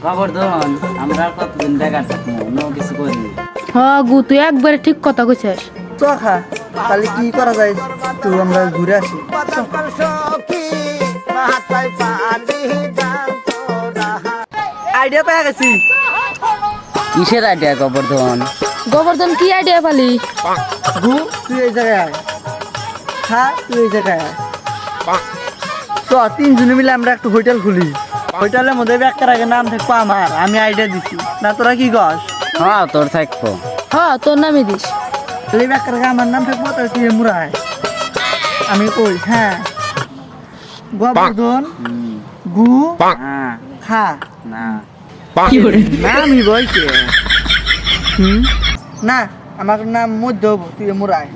গোবর্ধন আমরা কতদিন বেকার থাকবো অন্য কিছু করি। গু তুই একবারে ঠিক কথা কইছিস। চ খা তাহলে কি করা যায় তো আমরা ঘুরে আসি। আইডিয়া পেয়ে গেছি। কিসের আইডিয়া গোবর্ধন? গোবর্ধন কি আইডিয়া পালি? গু তুই এই জায়গায় আয়, খা তুই এই জায়গায় আয়। চ তিনজনে মিলে আমরা একটা হোটেল খুলি। হোটেলের মধ্যে ব্যাগটার আগে নাম থাকবো আমার, আমি আইডিয়া দিছি না, তোরা কি গস? হ্যাঁ তোর থাকবো। তোর নামই দিস। তাহলে ব্যাগটার আগে আমার নাম থাকবো, তাহলে তুই মুরায় আমি কই। হ্যাঁ গোবর্ধন গু হ্যাঁ খা না না আমি বলছি না, আমার নাম মধ্য তুই মুরায়।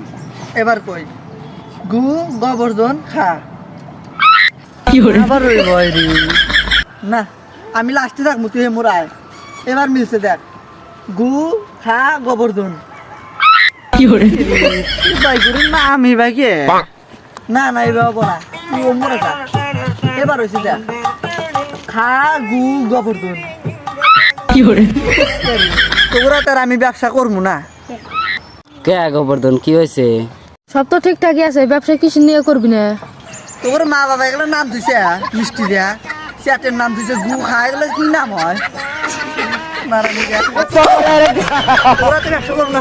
এবার কই গু গোবর্ধন খা। আবার ওই বয় রে। না আমি লাস্টে থাকবো তুই মুরায়। এবার মিলছে দেখ গু খা গোবর্ধন। ভাই করে না আমি ভাই কে না না এবার বলা তুই ও মরে খা। এবার হয়েছে দেখ খা গু গোবর্ধন। তোরা তার আমি ব্যবসা করবো না। কে গোবর্ধন কি হয়েছে? সব তো ঠিকঠাকই আছে, ব্যবসা কিছু নিয়ে করবি না। তোর মা বাবা এগুলো নাম দিছে মিষ্টি দেয়া চ্যাটের নাম দিছে গু খা, এগুলো কি নাম হয়? তোরা তো ব্যবসা করবো না।